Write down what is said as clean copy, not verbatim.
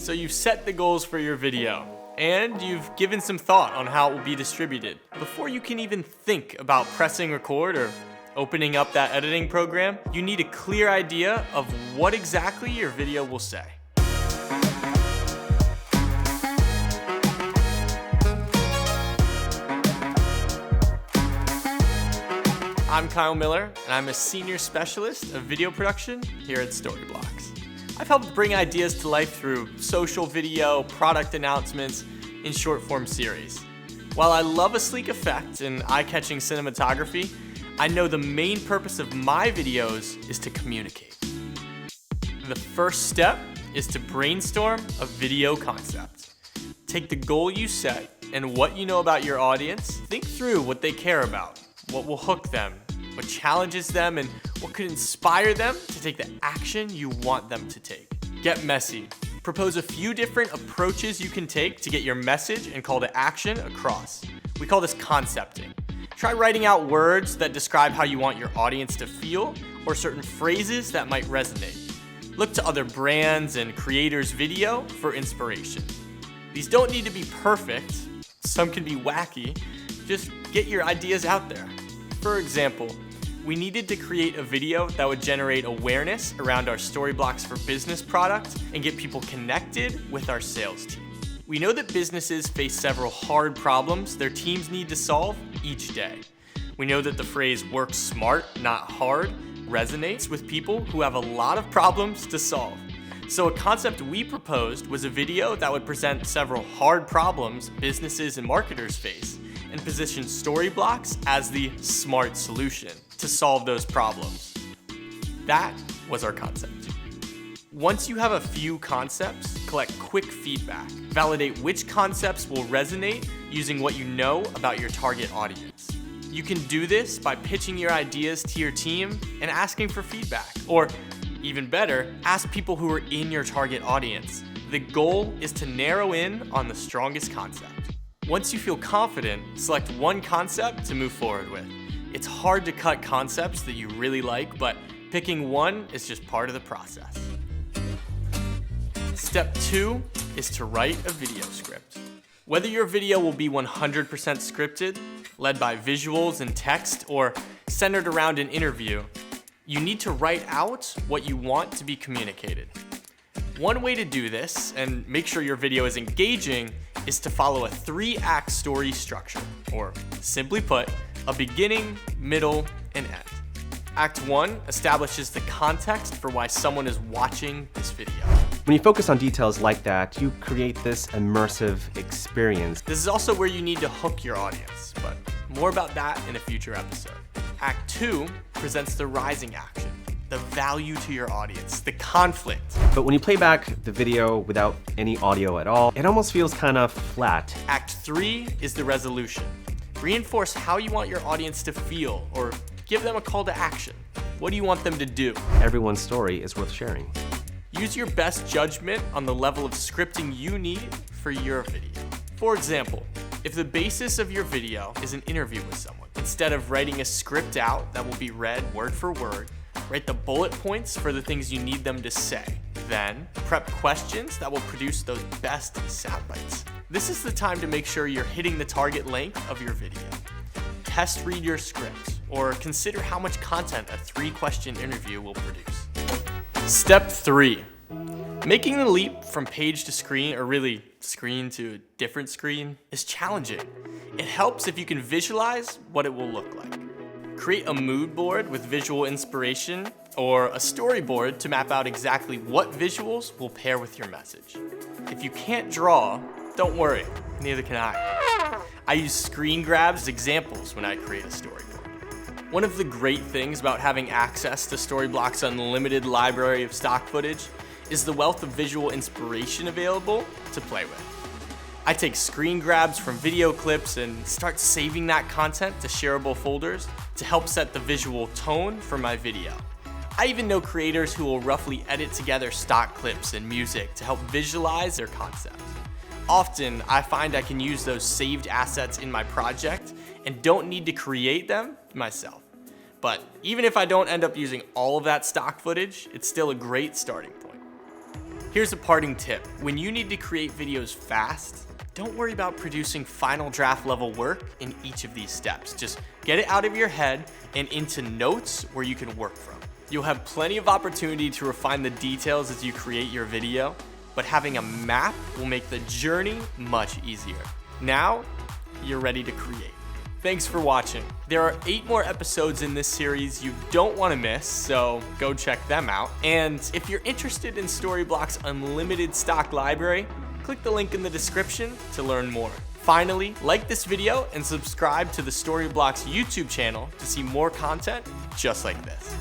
So you've set the goals for your video, and you've given some thought on how it will be distributed. Before you can even think about pressing record or opening up that editing program, you need a clear idea of what exactly your video will say. I'm Kyle Miller, and I'm a senior specialist of video production here at Storyblocks. I've helped bring ideas to life through social video, product announcements, and short-form series. While I love a sleek effect and eye-catching cinematography, I know the main purpose of my videos is to communicate. The first step is to brainstorm a video concept. Take the goal you set and what you know about your audience, think through what they care about, what will hook them, what challenges them, and what could inspire them to take the action you want them to take. Get messy. Propose a few different approaches you can take to get your message and call to action across. We call this concepting. Try writing out words that describe how you want your audience to feel or certain phrases that might resonate. Look to other brands and creators' video for inspiration. These don't need to be perfect. Some can be wacky. Just get your ideas out there. For example, we needed to create a video that would generate awareness around our Storyblocks for Business product and get people connected with our sales team. We know that businesses face several hard problems their teams need to solve each day. We know that the phrase "work smart, not hard" resonates with people who have a lot of problems to solve. So a concept we proposed was a video that would present several hard problems businesses and marketers face and position Storyblocks as the smart solution to solve those problems. That was our concept. Once you have a few concepts, collect quick feedback. Validate which concepts will resonate using what you know about your target audience. You can do this by pitching your ideas to your team and asking for feedback. Or even better, ask people who are in your target audience. The goal is to narrow in on the strongest concept. Once you feel confident, select one concept to move forward with. It's hard to cut concepts that you really like, but picking one is just part of the process. Step 2 is to write a video script. Whether your video will be 100% scripted, led by visuals and text, or centered around an interview, you need to write out what you want to be communicated. One way to do this, and make sure your video is engaging, is to follow a 3-act story structure, or simply put, a beginning, middle, and end. Act 1 establishes the context for why someone is watching this video. When you focus on details like that, you create this immersive experience. This is also where you need to hook your audience, but more about that in a future episode. Act 2 presents the rising action, the value to your audience, the conflict. But when you play back the video without any audio at all, it almost feels kind of flat. Act 3 is the resolution. Reinforce how you want your audience to feel, or give them a call to action. What do you want them to do? Everyone's story is worth sharing. Use your best judgment on the level of scripting you need for your video. For example, if the basis of your video is an interview with someone, instead of writing a script out that will be read word for word, write the bullet points for the things you need them to say. Then, prep questions that will produce those best sound bites. This is the time to make sure you're hitting the target length of your video. Test read your script, or consider how much content a 3-question interview will produce. Step 3. Making the leap from page to screen, or really screen to a different screen, is challenging. It helps if you can visualize what it will look like. Create a mood board with visual inspiration, or a storyboard to map out exactly what visuals will pair with your message. If you can't draw, don't worry, neither can I. I use screen grabs as examples when I create a storyboard. One of the great things about having access to Storyblocks' unlimited library of stock footage is the wealth of visual inspiration available to play with. I take screen grabs from video clips and start saving that content to shareable folders to help set the visual tone for my video. I even know creators who will roughly edit together stock clips and music to help visualize their concept. Often, I find I can use those saved assets in my project and don't need to create them myself. But even if I don't end up using all of that stock footage, it's still a great starting point. Here's a parting tip. When you need to create videos fast, don't worry about producing final draft level work in each of these steps. Just get it out of your head and into notes where you can work from. You'll have plenty of opportunity to refine the details as you create your video, but having a map will make the journey much easier. Now, you're ready to create. Thanks for watching. There are 8 more episodes in this series you don't want to miss, so go check them out. And if you're interested in Storyblocks' unlimited stock library, click the link in the description to learn more. Finally, like this video and subscribe to the Storyblocks YouTube channel to see more content just like this.